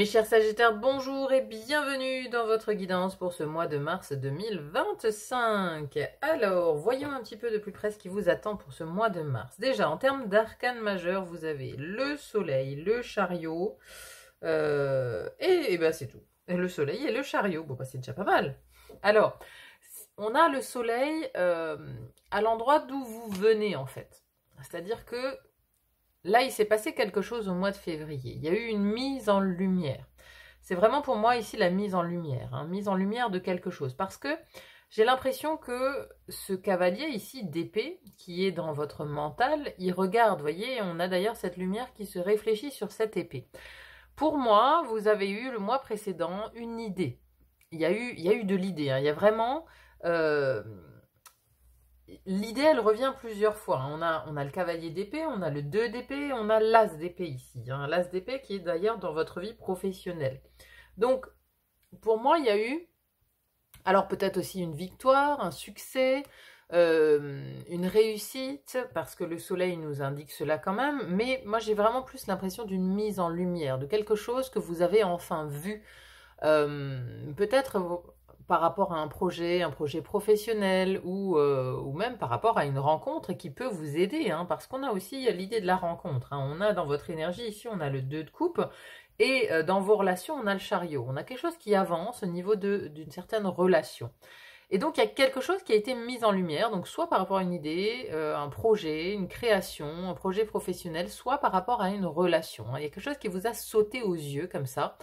Mes chers Sagittaires, bonjour et bienvenue dans votre guidance pour ce mois de mars 2025. Alors, voyons un petit peu de plus près ce qui vous attend pour ce mois de mars. Déjà, en termes d'arcanes majeurs, vous avez le soleil, le chariot, et ben c'est tout. Le soleil et le chariot, bon bah c'est déjà pas mal. Alors, on a le soleil à l'endroit d'où vous venez en fait. C'est-à-dire que là, il s'est passé quelque chose au mois de février. Il y a eu une mise en lumière. C'est vraiment pour moi ici la mise en lumière. Mise en lumière de quelque chose. Parce que j'ai l'impression que ce cavalier ici d'épée, qui est dans votre mental, il regarde. Vous voyez, on a d'ailleurs cette lumière qui se réfléchit sur cette épée. Pour moi, vous avez eu le mois précédent une idée. Il y a eu de l'idée. Il y a vraiment... L'idée, elle revient plusieurs fois. On a le cavalier d'épée, on a le 2 d'épée, on a l'as d'épée ici. L'as d'épée qui est d'ailleurs dans votre vie professionnelle. Donc, pour moi, il y a eu, alors peut-être aussi une victoire, un succès, une réussite, parce que le soleil nous indique cela quand même, mais moi j'ai vraiment plus l'impression d'une mise en lumière, de quelque chose que vous avez enfin vu. Peut-être par rapport à un projet professionnel ou même par rapport à une rencontre qui peut vous aider, parce qu'on a aussi l'idée de la rencontre. On a dans votre énergie, ici on a le 2 de coupe, et dans vos relations on a le chariot. On a quelque chose qui avance au niveau d'une certaine relation. Et donc il y a quelque chose qui a été mis en lumière, donc soit par rapport à une idée, un projet, une création, un projet professionnel, soit par rapport à une relation. Il y a quelque chose qui vous a sauté aux yeux comme ça,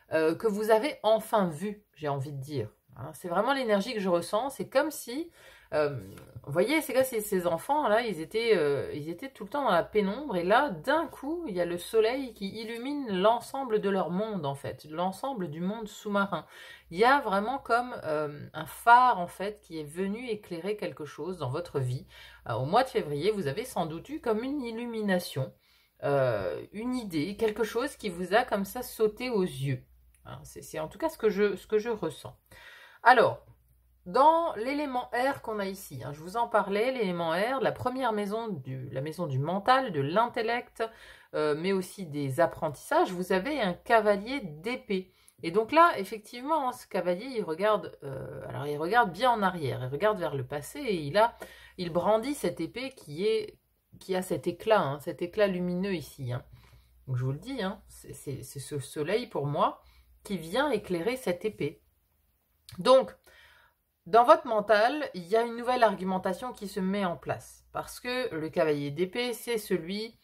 que vous avez enfin vu, j'ai envie de dire. C'est vraiment l'énergie que je ressens. C'est comme si, vous voyez, c'est que ces enfants-là, ils étaient tout le temps dans la pénombre. Et là, d'un coup, il y a le soleil qui illumine l'ensemble de leur monde, en fait. L'ensemble du monde sous-marin. Il y a vraiment comme un phare, en fait, qui est venu éclairer quelque chose dans votre vie. Au mois de février, vous avez sans doute eu comme une illumination, une idée, quelque chose qui vous a comme ça sauté aux yeux. C'est en tout cas ce que je ressens. Alors, dans l'élément R qu'on a ici, je vous en parlais, l'élément R, la première maison, la maison du mental, de l'intellect, mais aussi des apprentissages, vous avez un cavalier d'épée. Et donc là, effectivement, ce cavalier, il regarde bien en arrière, il regarde vers le passé et il brandit cette épée qui a cet éclat lumineux ici. Donc je vous le dis, c'est ce soleil pour moi qui vient éclairer cette épée. Donc, dans votre mental, il y a une nouvelle argumentation qui se met en place. Parce que le cavalier d'épée, c'est celui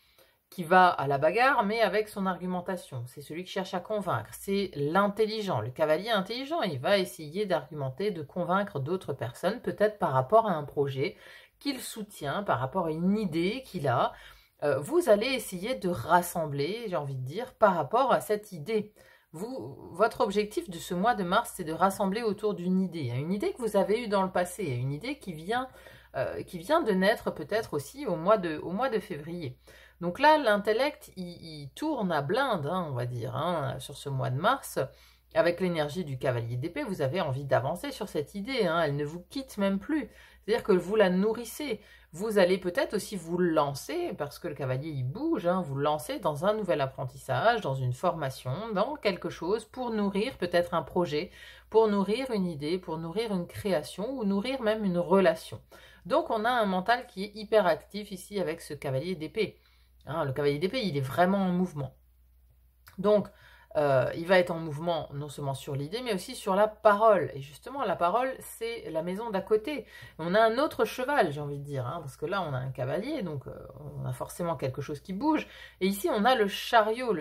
qui va à la bagarre, mais avec son argumentation. C'est celui qui cherche à convaincre. C'est l'intelligent. Le cavalier intelligent, il va essayer d'argumenter, de convaincre d'autres personnes, peut-être par rapport à un projet qu'il soutient, par rapport à une idée qu'il a. Vous allez essayer de rassembler, j'ai envie de dire, par rapport à cette idée. Votre objectif de ce mois de mars, c'est de rassembler autour d'une idée que vous avez eue dans le passé, une idée qui vient de naître peut-être aussi au mois de février. Donc là, l'intellect, il tourne à blinde, on va dire, sur ce mois de mars. Avec l'énergie du cavalier d'épée, vous avez envie d'avancer sur cette idée, elle ne vous quitte même plus. C'est-à-dire que vous la nourrissez. Vous allez peut-être aussi vous lancer, parce que le cavalier il bouge, vous le lancez dans un nouvel apprentissage, dans une formation, dans quelque chose pour nourrir peut-être un projet, pour nourrir une idée, pour nourrir une création ou nourrir même une relation. Donc on a un mental qui est hyper actif ici avec ce cavalier d'épée. Le cavalier d'épée, il est vraiment en mouvement. Donc, il va être en mouvement non seulement sur l'idée, mais aussi sur la parole. Et justement, la parole, c'est la maison d'à côté. On a un autre cheval, j'ai envie de dire, parce que là, on a un cavalier, donc on a forcément quelque chose qui bouge. Et ici, on a le chariot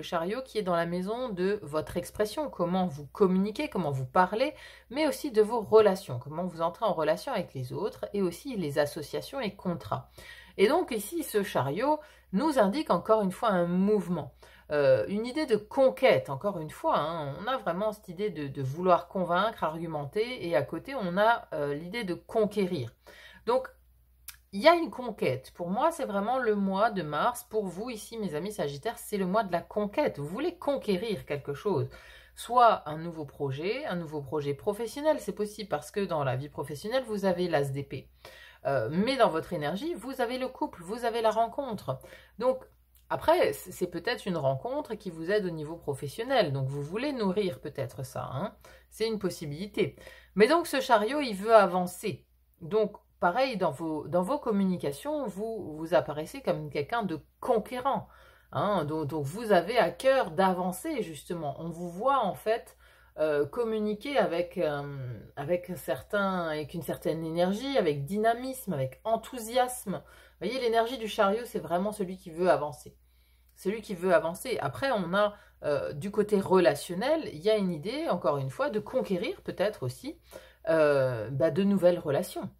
qui est dans la maison de votre expression, comment vous communiquez, comment vous parlez, mais aussi de vos relations, comment vous entrez en relation avec les autres, et aussi les associations et contrats. Et donc ici, ce chariot nous indique encore une fois un mouvement. Une idée de conquête, encore une fois, on a vraiment cette idée de vouloir convaincre, argumenter, et à côté on a l'idée de conquérir. Donc il y a une conquête. Pour moi, c'est vraiment le mois de mars. Pour vous ici, mes amis Sagittaires, c'est le mois de la conquête. Vous voulez conquérir quelque chose. Soit un nouveau projet professionnel, c'est possible parce que dans la vie professionnelle, vous avez l'as d'épée. Mais dans votre énergie, vous avez le couple, vous avez la rencontre. Donc, Après, c'est peut-être une rencontre qui vous aide au niveau professionnel, donc vous voulez nourrir peut-être ça, hein, c'est une possibilité. Mais donc ce chariot, il veut avancer. Donc pareil, dans vos communications, vous apparaissez comme quelqu'un de conquérant, hein, donc vous avez à cœur d'avancer justement. On vous voit en fait communiquer avec une certaine énergie, avec dynamisme, avec enthousiasme. Vous voyez, l'énergie du chariot, c'est vraiment celui qui veut avancer. Celui qui veut avancer. Après, on a du côté relationnel, il y a une idée, encore une fois, de conquérir peut-être aussi de nouvelles relations.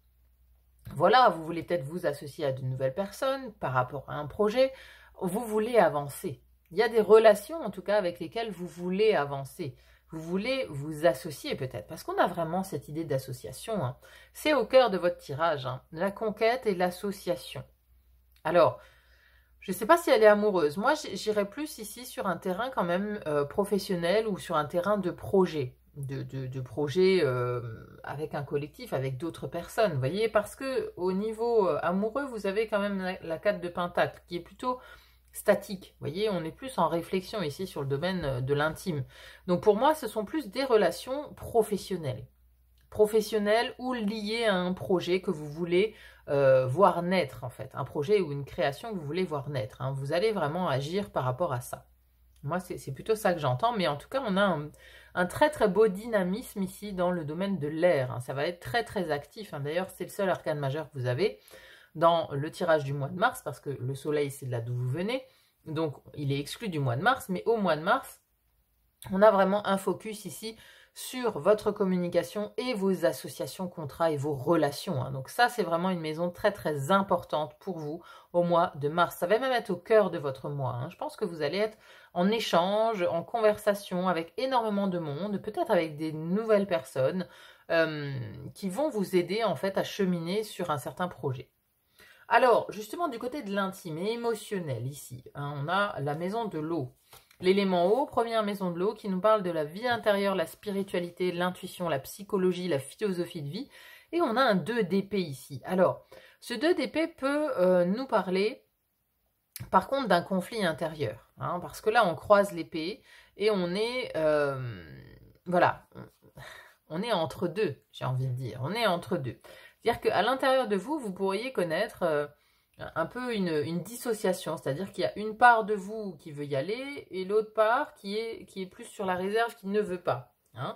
Voilà, vous voulez peut-être vous associer à de nouvelles personnes par rapport à un projet. Vous voulez avancer. Il y a des relations, en tout cas, avec lesquelles vous voulez avancer. Vous voulez vous associer peut-être, parce qu'on a vraiment cette idée d'association. Hein. C'est au cœur de votre tirage, hein, la conquête et l'association. Alors, je ne sais pas si elle est amoureuse. Moi, j'irais plus ici sur un terrain quand même professionnel ou sur un terrain de projet. De projet avec un collectif, avec d'autres personnes. Vous voyez, parce que au niveau amoureux, vous avez quand même la 4 de Pentacle qui est plutôt statique. Vous voyez, on est plus en réflexion ici sur le domaine de l'intime. Donc pour moi, ce sont plus des relations professionnelles. Professionnelles ou liées à un projet que vous voulez voir naître en fait. Un projet ou une création que vous voulez voir naître. Hein. Vous allez vraiment agir par rapport à ça. Moi, c'est plutôt ça que j'entends. Mais en tout cas, on a un très très beau dynamisme ici dans le domaine de l'air. Hein. Ça va être très très actif. Hein. D'ailleurs, c'est le seul arcane majeur que vous avez dans le tirage du mois de mars, parce que le soleil, c'est de là d'où vous venez, donc il est exclu du mois de mars, mais au mois de mars, on a vraiment un focus ici sur votre communication et vos associations, contrats et vos relations. Hein. Donc ça, c'est vraiment une maison très très importante pour vous au mois de mars. Ça va même être au cœur de votre mois. Hein. Je pense que vous allez être en échange, en conversation avec énormément de monde, peut-être avec des nouvelles personnes qui vont vous aider en fait à cheminer sur un certain projet. Alors, justement, du côté de l'intime et émotionnel, ici, hein, on a la maison de l'eau. L'élément eau, première maison de l'eau, qui nous parle de la vie intérieure, la spiritualité, l'intuition, la psychologie, la philosophie de vie. Et on a un 2 d'épée ici. Alors, ce 2 d'épée peut nous parler, par contre, d'un conflit intérieur. Hein, parce que là, on croise l'épée et on est... voilà, on est entre deux, j'ai envie de dire. On est entre deux. C'est-à-dire qu'à l'intérieur de vous, vous pourriez connaître un peu une dissociation. C'est-à-dire qu'il y a une part de vous qui veut y aller et l'autre part qui est plus sur la réserve, qui ne veut pas. Hein.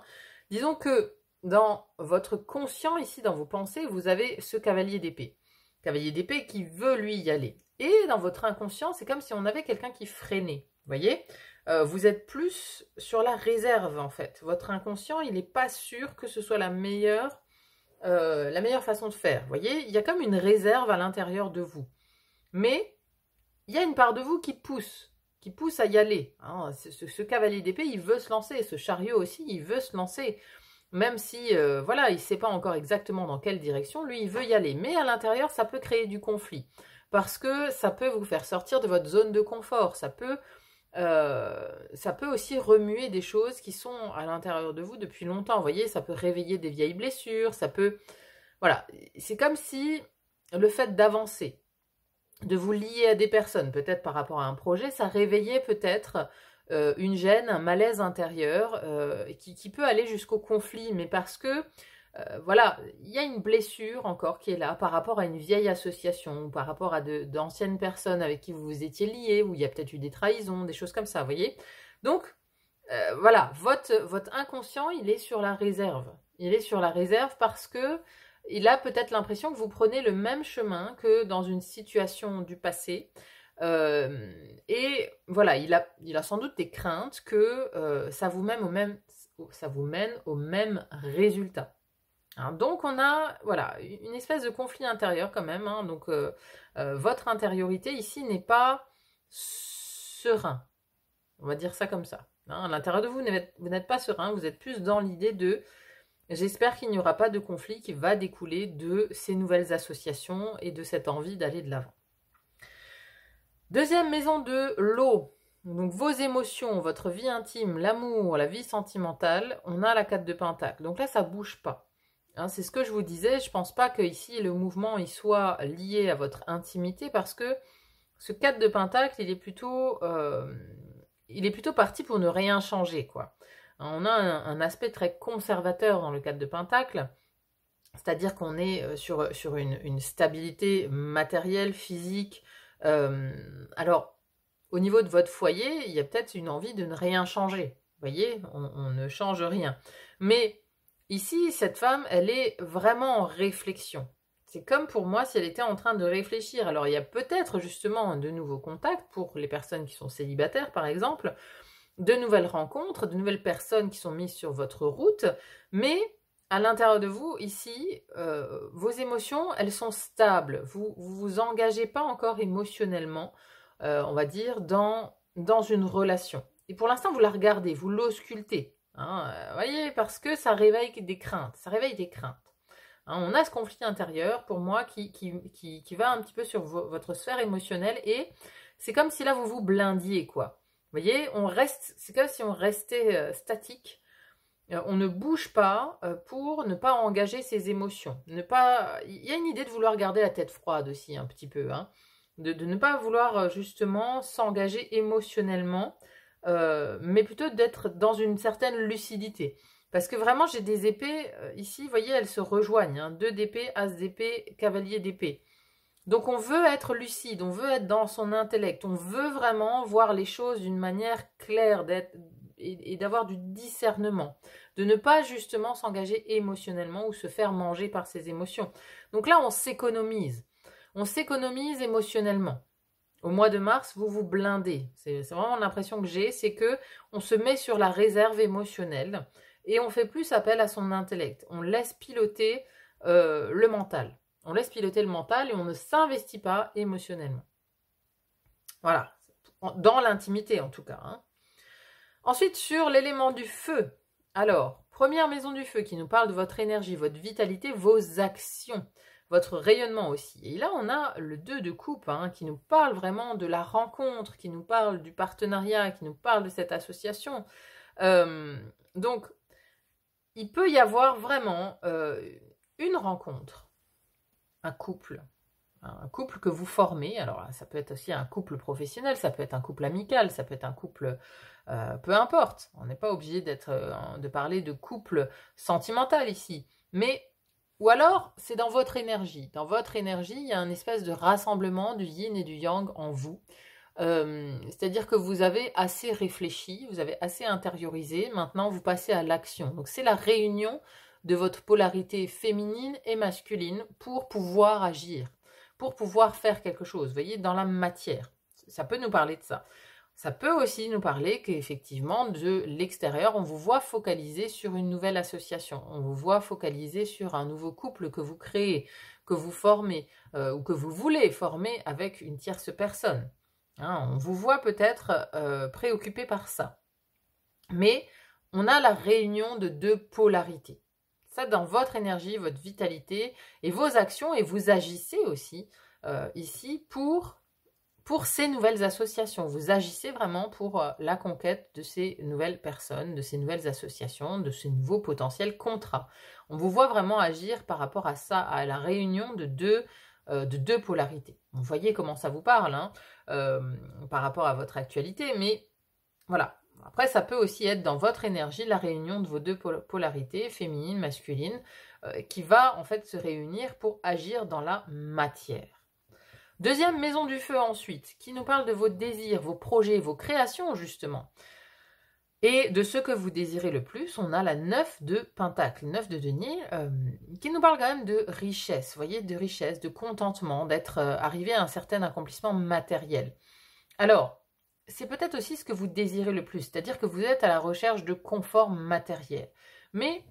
Disons que dans votre conscient, ici, dans vos pensées, vous avez ce cavalier d'épée. Cavalier d'épée qui veut, lui, y aller. Et dans votre inconscient, c'est comme si on avait quelqu'un qui freinait. Vous voyez ? Vous êtes plus sur la réserve, en fait. Votre inconscient, il n'est pas sûr que ce soit la meilleure façon de faire. Vous voyez, il y a comme une réserve à l'intérieur de vous. Mais il y a une part de vous qui pousse à y aller. Hein. Ce cavalier d'épée, il veut se lancer. Ce chariot aussi, il veut se lancer. Même si, voilà, il ne sait pas encore exactement dans quelle direction, lui, il veut y aller. Mais à l'intérieur, ça peut créer du conflit. Parce que ça peut vous faire sortir de votre zone de confort. Ça peut aussi remuer des choses qui sont à l'intérieur de vous depuis longtemps. Vous voyez, ça peut réveiller des vieilles blessures, ça peut... Voilà, c'est comme si le fait d'avancer, de vous lier à des personnes, peut-être par rapport à un projet, ça réveillait peut-être une gêne, un malaise intérieur qui peut aller jusqu'au conflit, mais parce que voilà, il y a une blessure encore qui est là par rapport à une vieille association, par rapport à d'anciennes personnes avec qui vous vous étiez liés, où il y a peut-être eu des trahisons, des choses comme ça, vous voyez. Donc, voilà, votre inconscient, il est sur la réserve. Il est sur la réserve parce que il a peut-être l'impression que vous prenez le même chemin que dans une situation du passé. Et voilà, il a sans doute des craintes que ça vous mène au même résultat. Hein, donc on a voilà, une espèce de conflit intérieur quand même. Hein, donc votre intériorité ici n'est pas serein. On va dire ça comme ça. Hein, à l'intérieur de vous, vous n'êtes pas serein. Vous êtes plus dans l'idée de j'espère qu'il n'y aura pas de conflit qui va découler de ces nouvelles associations et de cette envie d'aller de l'avant. Deuxième maison de l'eau. Donc vos émotions, votre vie intime, l'amour, la vie sentimentale, on a la 4 de Pentacle. Donc là, ça ne bouge pas. Hein, c'est ce que je vous disais, je ne pense pas que ici le mouvement il soit lié à votre intimité parce que ce 4 de Pentacle, il est plutôt parti pour ne rien changer, quoi. On a un aspect très conservateur dans le 4 de Pentacle, c'est-à-dire qu'on est sur une stabilité matérielle, physique. Alors, au niveau de votre foyer, il y a peut-être une envie de ne rien changer. Vous voyez, on ne change rien. Mais ici, cette femme, elle est vraiment en réflexion. C'est comme pour moi si elle était en train de réfléchir. Alors, il y a peut-être justement de nouveaux contacts pour les personnes qui sont célibataires, par exemple, de nouvelles rencontres, de nouvelles personnes qui sont mises sur votre route, mais à l'intérieur de vous, ici, vos émotions, elles sont stables. Vous vous engagez pas encore émotionnellement, on va dire, dans une relation. Et pour l'instant, vous la regardez, vous l'auscultez. Hein, voyez, parce que ça réveille des craintes. Ça réveille des craintes. Hein, on a ce conflit intérieur, pour moi, qui va un petit peu sur votre sphère émotionnelle. Et c'est comme si là, vous vous blindiez, quoi. Vous voyez, c'est comme si on restait statique. On ne bouge pas pour ne pas engager ses émotions. Il y a une idée de vouloir garder la tête froide aussi, un petit peu. Hein, de ne pas vouloir justement s'engager émotionnellement, mais plutôt d'être dans une certaine lucidité. Parce que vraiment, j'ai des épées, ici, vous voyez, elles se rejoignent. Hein, 2 d'épée, as d'épée, cavalier d'épée. Donc on veut être lucide, on veut être dans son intellect, on veut vraiment voir les choses d'une manière claire et d'avoir du discernement, de ne pas justement s'engager émotionnellement ou se faire manger par ses émotions. Donc là, on s'économise émotionnellement. Au mois de mars, vous vous blindez. C'est vraiment l'impression que j'ai, c'est que on se met sur la réserve émotionnelle et on fait plus appel à son intellect. On laisse piloter le mental. On laisse piloter le mental et on ne s'investit pas émotionnellement. Voilà, dans l'intimité en tout cas. Hein. Ensuite, sur l'élément du feu. Alors, première maison du feu qui nous parle de votre énergie, votre vitalité, vos actions, votre rayonnement aussi. Et là, on a le 2 de coupe hein, qui nous parle vraiment de la rencontre, qui nous parle du partenariat, qui nous parle de cette association. Donc, il peut y avoir vraiment une rencontre. Un couple que vous formez, alors ça peut être aussi un couple professionnel, ça peut être un couple amical, ça peut être un couple, peu importe, on n'est pas obligé de parler de couple sentimental ici, mais, ou alors c'est dans votre énergie, il y a une espèce de rassemblement du yin et du yang en vous, c'est-à-dire que vous avez assez réfléchi, vous avez assez intériorisé, maintenant vous passez à l'action, donc c'est la réunion de votre polarité féminine et masculine pour pouvoir agir, pour pouvoir faire quelque chose, vous voyez, dans la matière. Ça peut nous parler de ça. Ça peut aussi nous parler qu'effectivement, de l'extérieur, on vous voit focaliser sur une nouvelle association, on vous voit focaliser sur un nouveau couple que vous créez, que vous formez, ou que vous voulez former avec une tierce personne. Hein, on vous voit peut-être préoccupé par ça. Mais on a la réunion de 2 polarités. Ça, dans votre énergie, votre vitalité et vos actions, et vous agissez aussi ici pour ces nouvelles associations. Vous agissez vraiment pour la conquête de ces nouvelles personnes, de ces nouvelles associations, de ces nouveaux potentiels contrats. On vous voit vraiment agir par rapport à ça, à la réunion de deux polarités. Vous voyez comment ça vous parle hein, par rapport à votre actualité, mais voilà. Après, ça peut aussi être dans votre énergie la réunion de vos 2 polarités, féminine, masculine, qui va en fait se réunir pour agir dans la matière. Deuxième maison du feu ensuite, qui nous parle de vos désirs, vos projets, vos créations justement. Et de ce que vous désirez le plus, on a la 9 de Pentacle, 9 de denier, qui nous parle quand même de richesse, vous voyez, de richesse, de contentement, d'être arrivé à un certain accomplissement matériel. Alors, c'est peut-être aussi ce que vous désirez le plus, c'est-à-dire que vous êtes à la recherche de confort matériel. Mais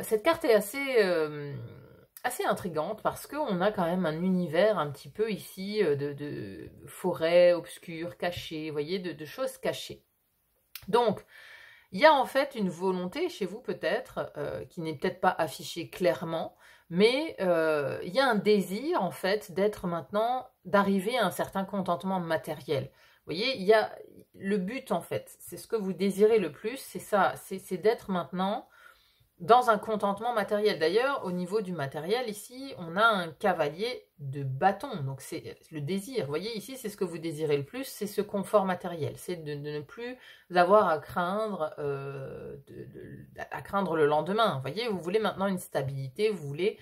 cette carte est assez intrigante parce qu'on a quand même un univers un petit peu ici de forêt obscure, cachée, vous voyez, de choses cachées. Donc, il y a en fait une volonté chez vous peut-être, qui n'est peut-être pas affichée clairement, mais il y a un désir en fait d'être maintenant, d'arriver à un certain contentement matériel. Vous voyez, il y a le but en fait, c'est ce que vous désirez le plus, c'est ça, c'est d'être maintenant dans un contentement matériel. D'ailleurs, au niveau du matériel, ici, on a un cavalier de bâton. Donc, c'est le désir. Vous voyez, ici, c'est ce que vous désirez le plus, c'est ce confort matériel. C'est de ne plus avoir à craindre, à craindre le lendemain. Vous voyez, vous voulez maintenant une stabilité, vous voulez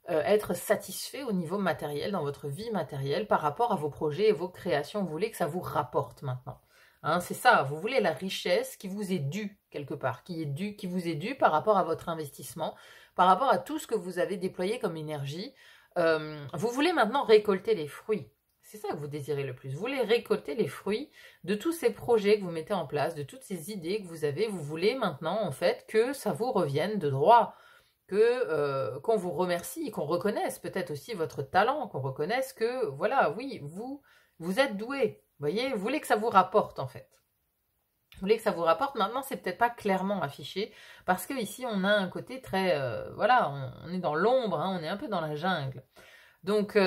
être satisfait au niveau matériel, dans votre vie matérielle, par rapport à vos projets et vos créations. Vous voulez que ça vous rapporte maintenant. Hein, c'est ça, vous voulez la richesse qui vous est due quelque part, qui vous est due par rapport à votre investissement, par rapport à tout ce que vous avez déployé comme énergie. Vous voulez maintenant récolter les fruits. C'est ça que vous désirez le plus. Vous voulez récolter les fruits de tous ces projets que vous mettez en place, de toutes ces idées que vous avez. Vous voulez maintenant, en fait, que ça vous revienne de droit, qu'on vous remercie, qu'on reconnaisse peut-être aussi votre talent, qu'on reconnaisse que, voilà, oui, vous êtes doué. Vous voyez, vous voulez que ça vous rapporte, en fait. Vous voulez que ça vous rapporte. Maintenant, c'est peut-être pas clairement affiché, parce que ici, on a un côté très, voilà, on est dans l'ombre, hein, on est un peu dans la jungle. Donc,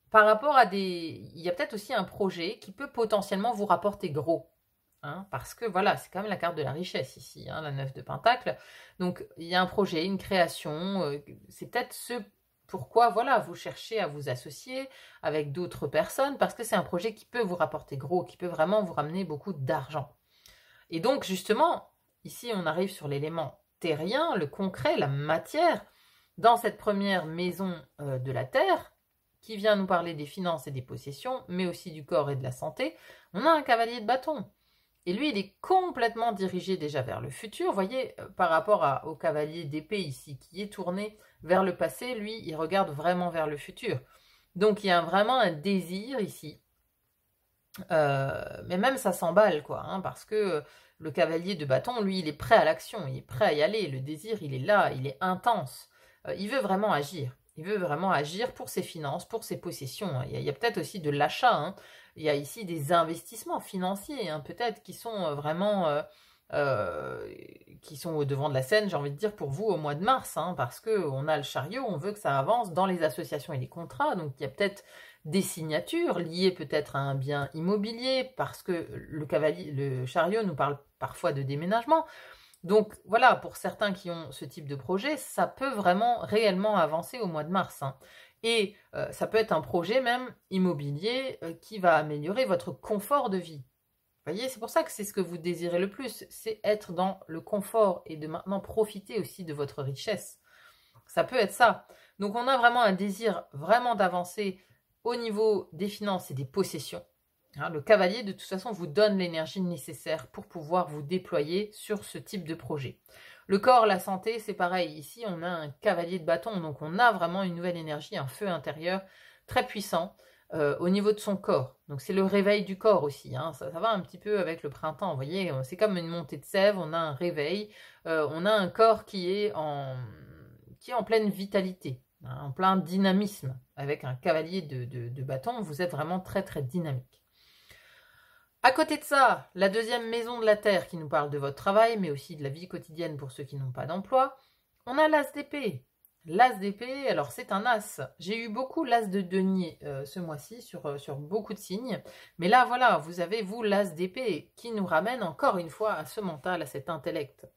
par rapport à il y a peut-être aussi un projet qui peut potentiellement vous rapporter gros. Hein, parce que voilà, c'est quand même la carte de la richesse ici, hein, la 9 de Pentacle. Donc, il y a un projet, une création. C'est peut-être ce pourquoi, voilà, vous cherchez à vous associer avec d'autres personnes, parce que c'est un projet qui peut vous rapporter gros, qui peut vraiment vous ramener beaucoup d'argent. Et donc, justement, ici, on arrive sur l'élément terrien, le concret, la matière, dans cette première maison de la Terre, qui vient nous parler des finances et des possessions, mais aussi du corps et de la santé. On a un cavalier de bâton. Et lui, il est complètement dirigé déjà vers le futur. Vous voyez, par rapport au cavalier d'épée ici, qui est tourné vers le passé, lui, il regarde vraiment vers le futur. Donc, il y a vraiment un désir ici. Mais même ça s'emballe, quoi, hein, parce que le cavalier de bâton, lui, il est prêt à l'action, il est prêt à y aller. Le désir, il est là, il est intense. Il veut vraiment agir. Il veut vraiment agir pour ses finances, pour ses possessions. Il y a peut-être aussi de l'achat. Hein. Il y a ici des investissements financiers, hein, peut-être, qui sont vraiment... qui sont au devant de la scène, j'ai envie de dire, pour vous au mois de mars, hein, parce qu'on a le chariot, on veut que ça avance dans les associations et les contrats. Donc, il y a peut-être des signatures liées peut-être à un bien immobilier, parce que le chariot nous parle parfois de déménagement. Donc voilà, pour certains qui ont ce type de projet, ça peut vraiment réellement avancer au mois de mars. Hein. Et ça peut être un projet même immobilier qui va améliorer votre confort de vie. Vous voyez, c'est pour ça que c'est ce que vous désirez le plus, c'est être dans le confort et de maintenant profiter aussi de votre richesse. Ça peut être ça. Donc on a vraiment un désir vraiment d'avancer au niveau des finances et des possessions. Hein, le cavalier, de toute façon, vous donne l'énergie nécessaire pour pouvoir vous déployer sur ce type de projet. Le corps, la santé, c'est pareil. Ici, on a un cavalier de bâton, donc on a vraiment une nouvelle énergie, un feu intérieur très puissant au niveau de son corps. Donc c'est le réveil du corps aussi. Hein. Ça va un petit peu avec le printemps, vous voyez. C'est comme une montée de sève, on a un réveil. On a un corps qui est en pleine vitalité, hein, en plein dynamisme. Avec un cavalier de bâton, vous êtes vraiment très très dynamique. À côté de ça, la deuxième maison de la Terre qui nous parle de votre travail, mais aussi de la vie quotidienne pour ceux qui n'ont pas d'emploi, on a l'as d'épée. L'as d'épée, alors c'est un as. J'ai eu beaucoup l'as de denier ce mois-ci sur beaucoup de signes. Mais là, voilà, vous avez, vous, l'as d'épée qui nous ramène encore une fois à ce mental, à cet intellect.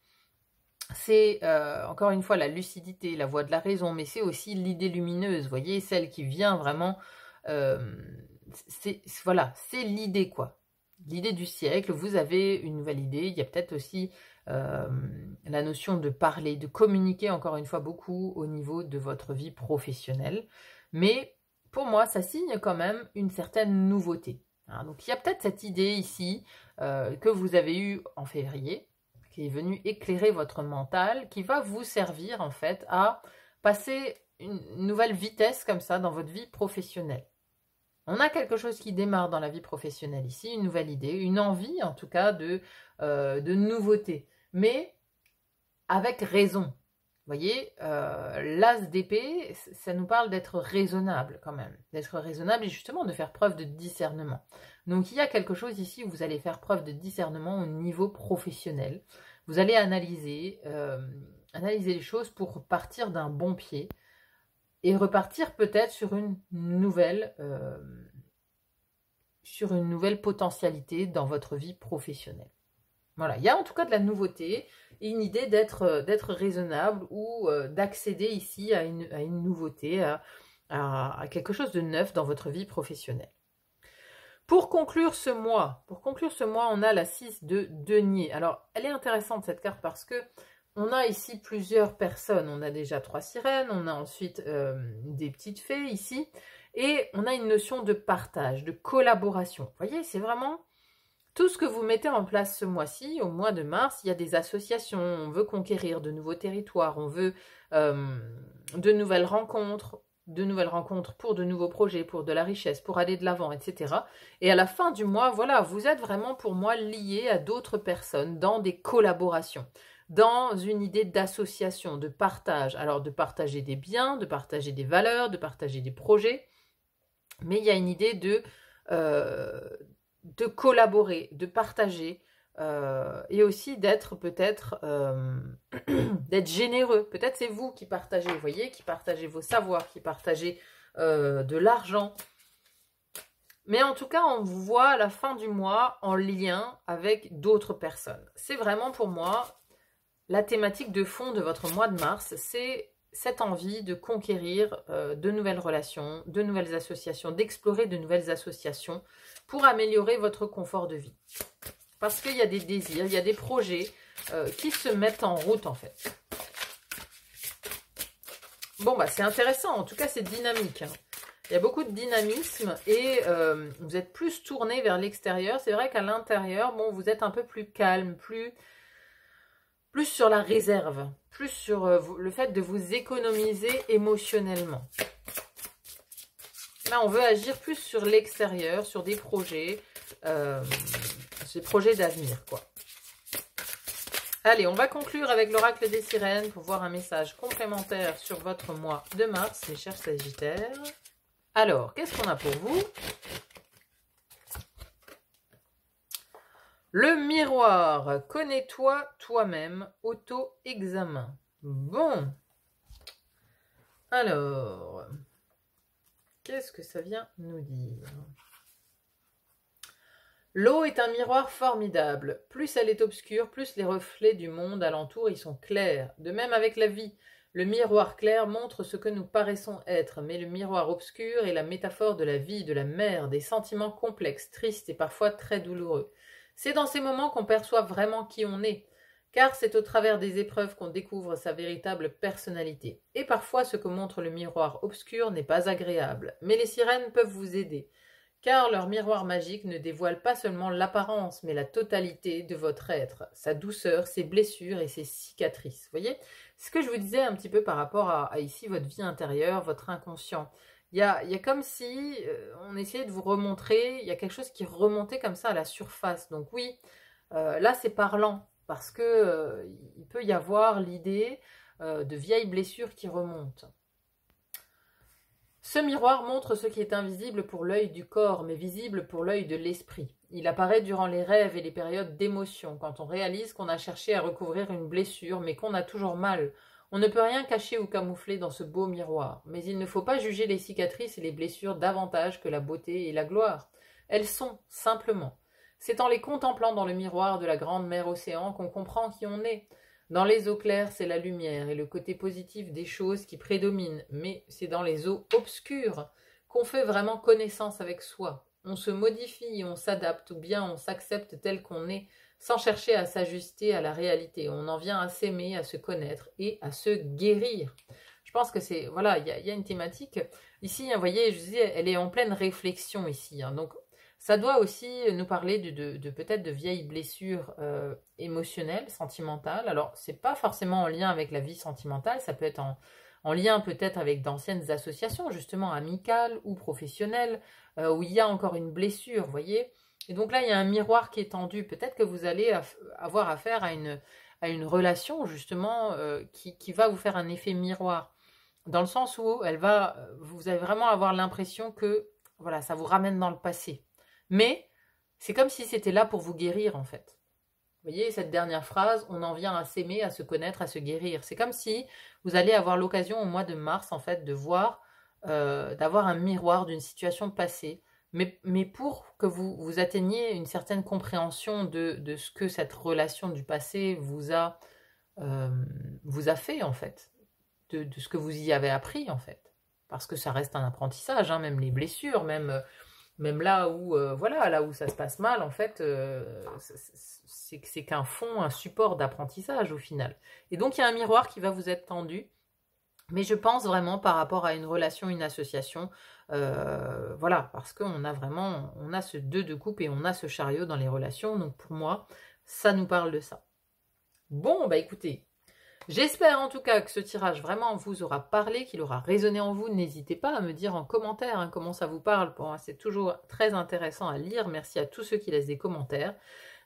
C'est encore une fois la lucidité, la voie de la raison, mais c'est aussi l'idée lumineuse, vous voyez, celle qui vient vraiment... voilà, c'est l'idée, quoi. L'idée du siècle, vous avez une nouvelle idée, il y a peut-être aussi la notion de parler, de communiquer encore une fois beaucoup au niveau de votre vie professionnelle. Mais pour moi, ça signe quand même une certaine nouveauté. Hein. Donc il y a peut-être cette idée ici que vous avez eue en février, qui est venue éclairer votre mental, qui va vous servir en fait à passer une nouvelle vitesse comme ça dans votre vie professionnelle. On a quelque chose qui démarre dans la vie professionnelle ici, une nouvelle idée, une envie en tout cas de nouveauté, mais avec raison. Vous voyez, l'as d'épée, ça nous parle d'être raisonnable quand même, d'être raisonnable et justement de faire preuve de discernement. Donc il y a quelque chose ici où vous allez faire preuve de discernement au niveau professionnel. Vous allez analyser les choses pour partir d'un bon pied. Et repartir peut-être sur une nouvelle potentialité dans votre vie professionnelle. Voilà, il y a en tout cas de la nouveauté et une idée d'être raisonnable ou d'accéder ici à une nouveauté, à quelque chose de neuf dans votre vie professionnelle. Pour conclure ce mois, on a la 6 de denier. Alors, elle est intéressante cette carte parce que on a ici plusieurs personnes. On a déjà 3 sirènes, on a ensuite des petites fées ici, et on a une notion de partage, de collaboration. Vous voyez, c'est vraiment tout ce que vous mettez en place ce mois-ci, au mois de mars. Il y a des associations, on veut conquérir de nouveaux territoires, on veut de nouvelles rencontres pour de nouveaux projets, pour de la richesse, pour aller de l'avant, etc. Et à la fin du mois, voilà, vous êtes vraiment pour moi liés à d'autres personnes dans des collaborations, dans une idée d'association, de partage. Alors de partager des biens, de partager des valeurs, de partager des projets, mais il y a une idée de collaborer, de partager, et aussi d'être peut-être d'être généreux. Peut-être c'est vous qui partagez, vous voyez, qui partagez vos savoirs, qui partagez de l'argent. Mais en tout cas, on vous voit à la fin du mois en lien avec d'autres personnes. C'est vraiment pour moi la thématique de fond de votre mois de mars, c'est cette envie de conquérir de nouvelles relations, de nouvelles associations, d'explorer de nouvelles associations pour améliorer votre confort de vie. Parce qu'il y a des désirs, il y a des projets qui se mettent en route en fait. Bon, bah c'est intéressant, en tout cas c'est dynamique. Hein. Il y a beaucoup de dynamisme et vous êtes plus tourné vers l'extérieur. C'est vrai qu'à l'intérieur, bon, vous êtes un peu plus calme, plus sur la réserve, plus sur le fait de vous économiser émotionnellement. Là, on veut agir plus sur l'extérieur, sur des projets d'avenir, quoi. Allez, on va conclure avec l'oracle des sirènes pour voir un message complémentaire sur votre mois de mars, mes chers sagittaires. Alors, qu'est-ce qu'on a pour vous ? Le miroir, connais-toi toi-même, auto-examen. Bon. Alors, qu'est-ce que ça vient nous dire? L'eau est un miroir formidable. Plus elle est obscure, plus les reflets du monde alentour y sont clairs. De même avec la vie. Le miroir clair montre ce que nous paraissons être, mais le miroir obscur est la métaphore de la vie, de la mer, des sentiments complexes, tristes et parfois très douloureux. C'est dans ces moments qu'on perçoit vraiment qui on est, car c'est au travers des épreuves qu'on découvre sa véritable personnalité. Et parfois, ce que montre le miroir obscur n'est pas agréable, mais les sirènes peuvent vous aider, car leur miroir magique ne dévoile pas seulement l'apparence, mais la totalité de votre être, sa douceur, ses blessures et ses cicatrices. Vous voyez, ce que je vous disais un petit peu par rapport à ici, votre vie intérieure, votre inconscient. Il y a comme si on essayait de vous remontrer, il y a quelque chose qui remontait comme ça à la surface. Donc oui, là c'est parlant, parce que il peut y avoir l'idée de vieilles blessures qui remontent. Ce miroir montre ce qui est invisible pour l'œil du corps, mais visible pour l'œil de l'esprit. Il apparaît durant les rêves et les périodes d'émotion, quand on réalise qu'on a cherché à recouvrir une blessure, mais qu'on a toujours mal. On ne peut rien cacher ou camoufler dans ce beau miroir, mais il ne faut pas juger les cicatrices et les blessures davantage que la beauté et la gloire. Elles sont, simplement. C'est en les contemplant dans le miroir de la grande mer océan qu'on comprend qui on est. Dans les eaux claires, c'est la lumière et le côté positif des choses qui prédominent, mais c'est dans les eaux obscures qu'on fait vraiment connaissance avec soi. On se modifie, on s'adapte, ou bien on s'accepte tel qu'on est, sans chercher à s'ajuster à la réalité. On en vient à s'aimer, à se connaître et à se guérir. Je pense que c'est, voilà, il y a une thématique. Ici, vous voyez, je disais, elle est en pleine réflexion ici. Hein, donc, ça doit aussi nous parler de peut-être de vieilles blessures émotionnelles, sentimentales. Alors, c'est pas forcément en lien avec la vie sentimentale, ça peut être en lien peut-être avec d'anciennes associations, justement amicales ou professionnelles, où il y a encore une blessure, vous voyez. Et donc là, il y a un miroir qui est tendu. Peut-être que vous allez avoir affaire à une relation, justement, qui va vous faire un effet miroir. Dans le sens où vous allez vraiment avoir l'impression que voilà, ça vous ramène dans le passé. Mais c'est comme si c'était là pour vous guérir, en fait. Vous voyez, cette dernière phrase, on en vient à s'aimer, à se connaître, à se guérir. C'est comme si vous allez avoir l'occasion au mois de mars, en fait, de voir, d'avoir un miroir d'une situation passée, mais pour que vous atteigniez une certaine compréhension de ce que cette relation du passé vous a fait, en fait, de ce que vous y avez appris, en fait. Parce que ça reste un apprentissage, hein, même les blessures, même là où, voilà, là où ça se passe mal, en fait, c'est qu'un fond, un support d'apprentissage au final. Et donc, il y a un miroir qui va vous être tendu. Mais je pense vraiment par rapport à une relation, une association, voilà, parce qu'on a vraiment, on a ce 2 de coupe et on a ce chariot dans les relations. Donc pour moi, ça nous parle de ça. Bon, bah écoutez, j'espère en tout cas que ce tirage vraiment vous aura parlé, qu'il aura résonné en vous. N'hésitez pas à me dire en commentaire hein, comment ça vous parle. Pour moi, c'est toujours très intéressant à lire. Merci à tous ceux qui laissent des commentaires.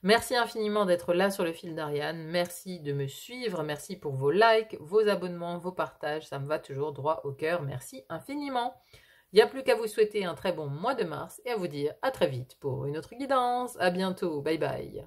Merci infiniment d'être là sur le fil d'Ariane. Merci de me suivre. Merci pour vos likes, vos abonnements, vos partages. Ça me va toujours droit au cœur. Merci infiniment. Il n'y a plus qu'à vous souhaiter un très bon mois de mars et à vous dire à très vite pour une autre guidance. À bientôt. Bye bye.